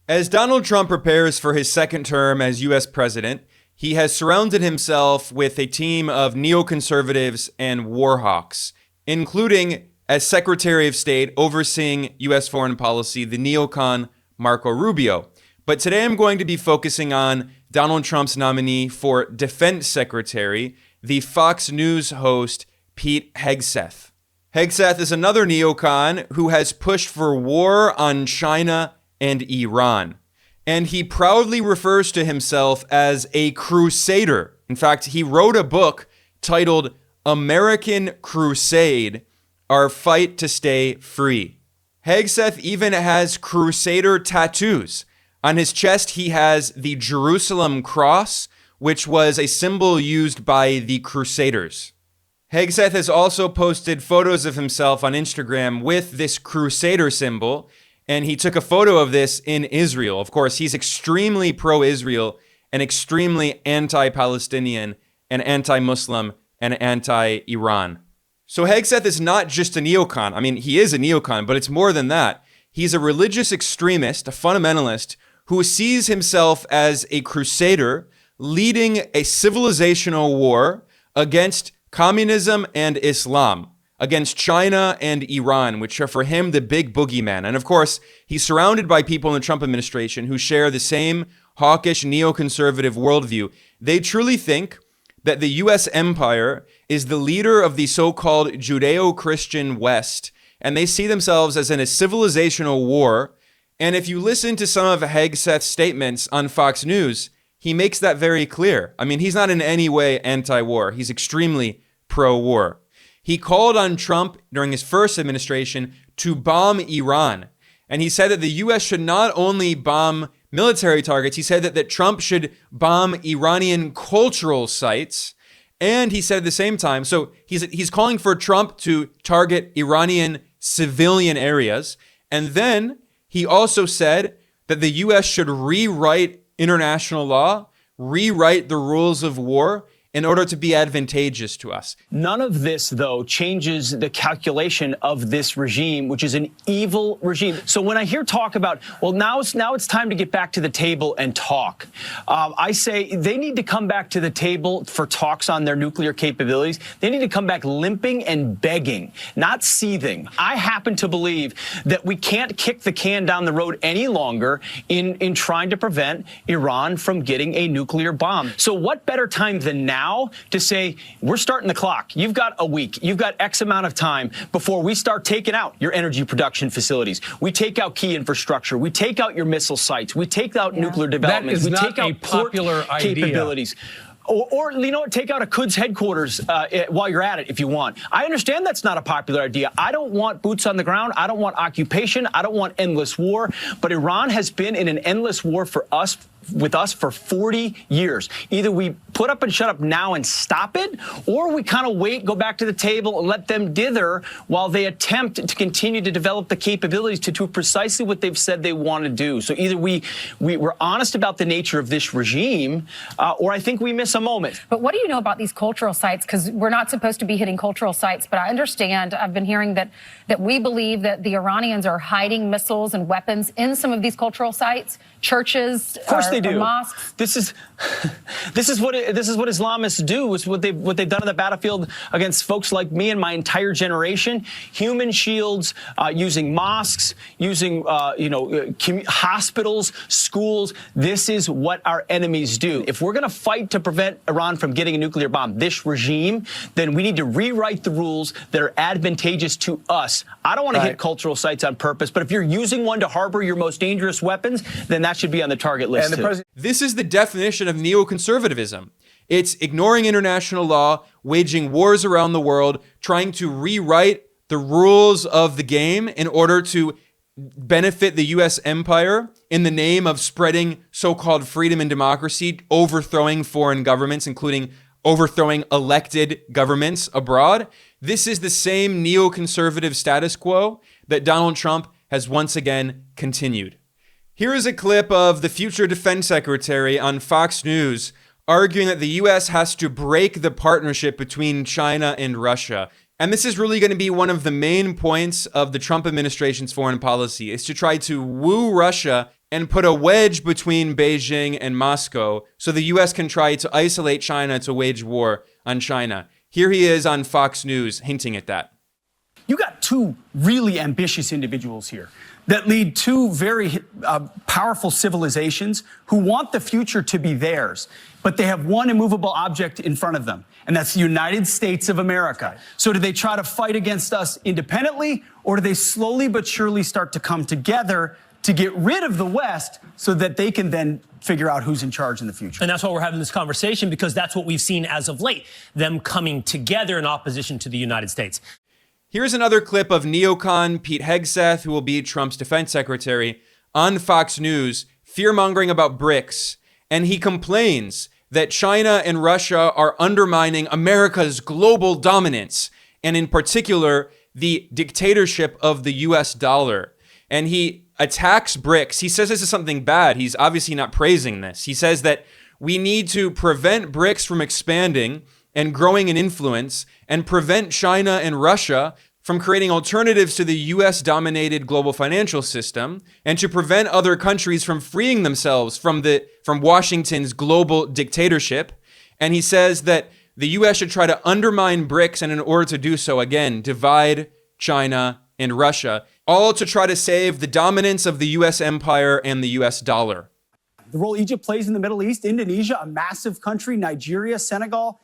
As Donald Trump prepares for his second term as U.S. president, he has surrounded himself with a team of neoconservatives and war hawks, including, as Secretary of State overseeing U.S. foreign policy, the neocon Marco Rubio. But today I'm going to be focusing on Donald Trump's nominee for Defense Secretary, the Fox News host Pete Hegseth. Hegseth is another neocon who has pushed for war on China and Iran. And he proudly refers to himself as a crusader. In fact, he wrote a book titled American Crusade, Our Fight to Stay Free. Hegseth even has crusader tattoos. On his chest, he has the Jerusalem cross, which was a symbol used by the Crusaders. Hegseth has also posted photos of himself on Instagram with this crusader symbol, and he took a photo of this in Israel. Of course, he's extremely pro-Israel and extremely anti-Palestinian and anti-Muslim and anti-Iran. So Hegseth is not just a neocon. I mean, he is a neocon, but it's more than that. He's a religious extremist, a fundamentalist, who sees himself as a crusader leading a civilizational war against communism and Islam, against China and Iran, which are for him the big boogeyman. And of course, he's surrounded by people in the Trump administration who share the same hawkish neoconservative worldview. They truly think that the U.S. empire is the leader of the so-called Judeo-Christian West, and they see themselves as in a civilizational war. And if you listen to some of Hegseth's statements on Fox News, he makes that very clear. I mean, he's not in any way anti-war. He's extremely pro-war. He called on Trump during his first administration to bomb Iran. And he said that the U.S. should not only bomb military targets, he said that Trump should bomb Iranian cultural sites. And he said at the same time, so he's calling for Trump to target Iranian civilian areas. And then he also said that the U.S. should rewrite international law, rewrite the rules of war in order to be advantageous to us. None of this, though, changes the calculation of this regime, which is an evil regime. So when I hear talk about, well, now it's time to get back to the table and talk, I say they need to come back to the table for talks on their nuclear capabilities. They need to come back limping and begging, not seething. I happen to believe that we can't kick the can down the road any longer in trying to prevent Iran from getting a nuclear bomb. So what better time than now to say, we're starting the clock. You've got a week. You've got X amount of time before we start taking out your energy production facilities. We take out key infrastructure. We take out your missile sites. We take out nuclear developments. That is we not take a out port popular idea. Capabilities. Or, you know what, take out a Quds headquarters while you're at it if you want. I understand that's not a popular idea. I don't want boots on the ground. I don't want occupation. I don't want endless war. But Iran has been in an endless war with us for 40 years. Either we put up and shut up now and stop it, or we kind of wait, go back to the table and let them dither while they attempt to continue to develop the capabilities to do precisely what they've said they want to do. So either we're honest about the nature of this regime, or I think we miss a moment. But what do you know about these cultural sites? Because we're not supposed to be hitting cultural sites, but I understand, I've been hearing that we believe that the Iranians are hiding missiles and weapons in some of these cultural sites, churches, of course they do. Mosques. This is what Islamists do. Is what they've done on the battlefield against folks like me and my entire generation. Human shields, using mosques, using hospitals, schools. This is what our enemies do. If we're going to fight to prevent Iran from getting a nuclear bomb, this regime, then we need to rewrite the rules that are advantageous to us. I don't want to hit cultural sites on purpose, but if you're using one to harbor your most dangerous weapons, then that should be on the target list. This is the definition of neoconservatism. It's ignoring international law, waging wars around the world, trying to rewrite the rules of the game in order to benefit the U.S. empire in the name of spreading so-called freedom and democracy, overthrowing foreign governments, including overthrowing elected governments abroad. This is the same neoconservative status quo that Donald Trump has once again continued. Here is a clip of the future defense secretary on Fox News arguing that the U.S. has to break the partnership between China and Russia. And this is really going to be one of the main points of the Trump administration's foreign policy, is to try to woo Russia and put a wedge between Beijing and Moscow so the US can try to isolate China to wage war on China. Here he is on Fox News hinting at that. You got two really ambitious individuals here that lead two very powerful civilizations who want the future to be theirs, but they have one immovable object in front of them, and that's the United States of America. So do they try to fight against us independently, or do they slowly but surely start to come together to get rid of the West so that they can then figure out who's in charge in the future? And that's why we're having this conversation, because that's what we've seen as of late, them coming together in opposition to the United States. Here's another clip of neocon Pete Hegseth, who will be Trump's defense secretary, on Fox News, fearmongering about BRICS. And he complains that China and Russia are undermining America's global dominance, and in particular, the dictatorship of the US dollar. And he attacks BRICS. He says this is something bad. He's obviously not praising this. He says that we need to prevent BRICS from expanding and growing in influence, and prevent China and Russia from creating alternatives to the US-dominated global financial system, and to prevent other countries from freeing themselves from Washington's global dictatorship. And he says that the US should try to undermine BRICS, and in order to do so, again, divide China and Russia, all to try to save the dominance of the US empire and the US dollar. The role Egypt plays in the Middle East, Indonesia, a massive country, Nigeria, Senegal,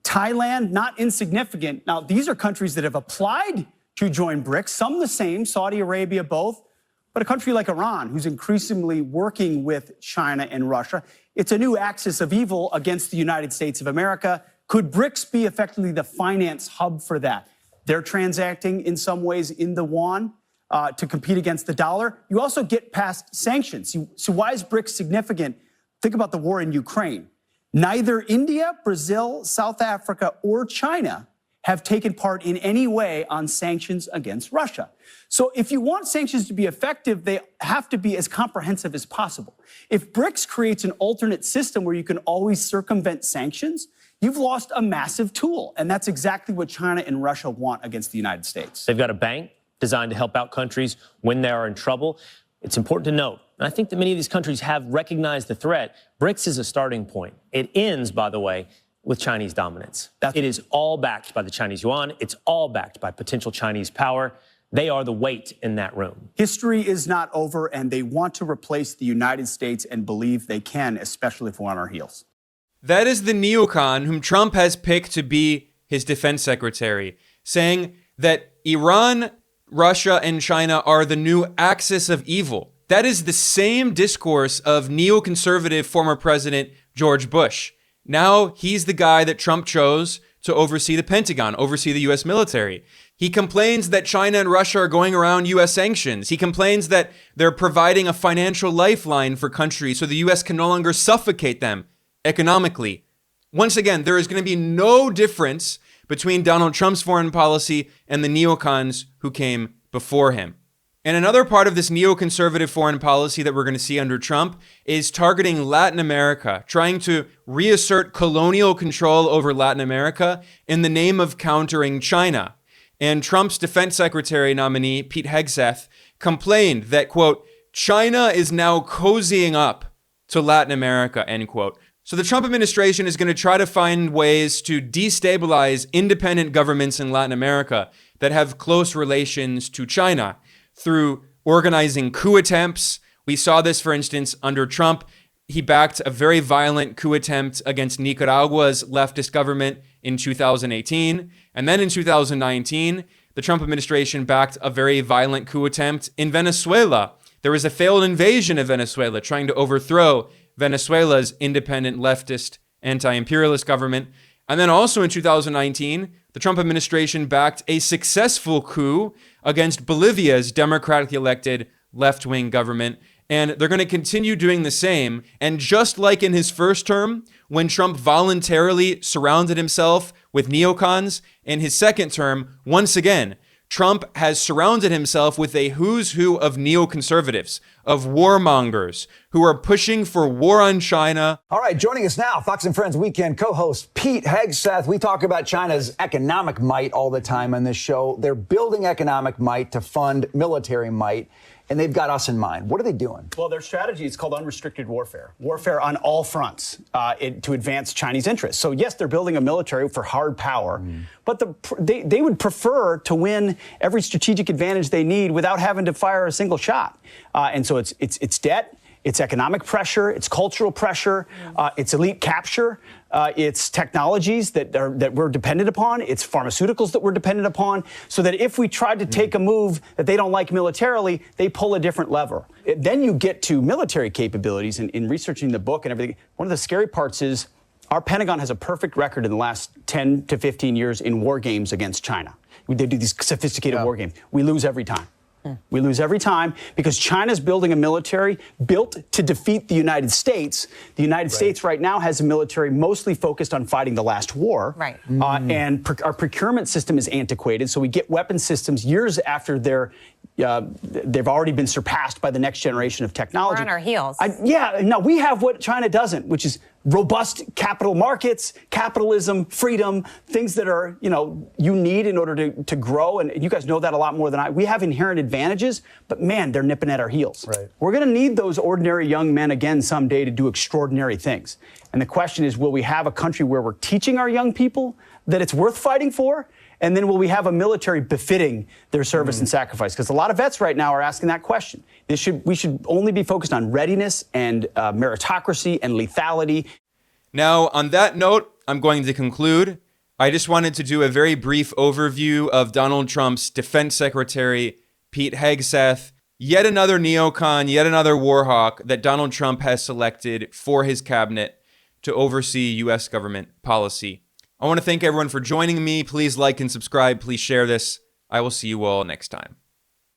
Thailand, not insignificant. Now, these are countries that have applied to join BRICS, some the same, Saudi Arabia, both. But a country like Iran, who's increasingly working with China and Russia, it's a new axis of evil against the United States of America. Could BRICS be effectively the finance hub for that? They're transacting in some ways in the yuan to compete against the dollar. You also get past sanctions. So why is BRICS significant? Think about the war in Ukraine. Neither India, Brazil, South Africa, or China have taken part in any way on sanctions against Russia. So if you want sanctions to be effective, they have to be as comprehensive as possible. If BRICS creates an alternate system where you can always circumvent sanctions, you've lost a massive tool. And that's exactly what China and Russia want against the United States. They've got a bank designed to help out countries when they are in trouble. It's important to note, and I think that many of these countries have recognized the threat. BRICS is a starting point. It ends, by the way, with Chinese dominance. It is all backed by the Chinese yuan. It's all backed by potential Chinese power. They are the weight in that room. History is not over, and they want to replace the United States and believe they can, especially if we're on our heels. That is the neocon whom Trump has picked to be his defense secretary, saying that Iran, Russia, and China are the new axis of evil. That is the same discourse of neoconservative former President George Bush. Now he's the guy that Trump chose to oversee the Pentagon, oversee the US military. He complains that China and Russia are going around US sanctions. He complains that they're providing a financial lifeline for countries so the US can no longer suffocate them economically. Once again, there is going to be no difference between Donald Trump's foreign policy and the neocons who came before him. And another part of this neoconservative foreign policy that we're going to see under Trump is targeting Latin America, trying to reassert colonial control over Latin America in the name of countering China. And Trump's defense secretary nominee, Pete Hegseth, complained that, quote, China is now cozying up to Latin America, end quote. So the Trump administration is going to try to find ways to destabilize independent governments in Latin America that have close relations to China through organizing coup attempts. We saw this, for instance, under Trump. He backed a very violent coup attempt against Nicaragua's leftist government in 2018. And then in 2019, the Trump administration backed a very violent coup attempt in Venezuela. There was a failed invasion of Venezuela, trying to overthrow Venezuela's independent leftist anti-imperialist government. And then also in 2019, the Trump administration backed a successful coup against Bolivia's democratically elected left-wing government. And they're going to continue doing the same. And just like in his first term, when Trump voluntarily surrounded himself with neocons, in his second term, once again, Trump has surrounded himself with a who's who of neoconservatives, of warmongers, who are pushing for war on China. All right, joining us now, Fox and Friends Weekend co-host Pete Hegseth. We talk about China's economic might all the time on this show. They're building economic might to fund military might. and they've got us in mind. What are they doing? Well, their strategy is called unrestricted warfare. Warfare on all fronts to advance Chinese interests. So yes, they're building a military for hard power, but they would prefer to win every strategic advantage they need without having to fire a single shot. And so it's debt. It's economic pressure, it's cultural pressure, it's elite capture, it's technologies that we're dependent upon, it's pharmaceuticals that we're dependent upon, so that if we tried to take a move that they don't like militarily, they pull a different lever. Then you get to military capabilities. In researching the book and everything, one of the scary parts is our Pentagon has a perfect record in the last 10 to 15 years in war games against China. They do these sophisticated war games. We lose every time. We lose every time because China's building a military built to defeat the United States. The United States right now has a military mostly focused on fighting the last war. Right. And our procurement system is antiquated, so we get weapon systems years after they've already been surpassed by the next generation of technology. We're on our heels. No, we have what China doesn't, which is robust capital markets, capitalism, freedom, things that are, you need in order to grow. And you guys know that a lot more than I. We have inherent advantages, but man, they're nipping at our heels. Right. We're going to need those ordinary young men again someday to do extraordinary things. And the question is, will we have a country where we're teaching our young people that it's worth fighting for? And then will we have a military befitting their service and sacrifice? Because a lot of vets right now are asking that question. We should only be focused on readiness and meritocracy and lethality. Now, on that note, I'm going to conclude. I just wanted to do a very brief overview of Donald Trump's Defense Secretary Pete Hegseth, yet another neocon, yet another war hawk that Donald Trump has selected for his cabinet to oversee U.S. government policy. I want to thank everyone for joining me. Please like and subscribe. Please share this. I will see you all next time.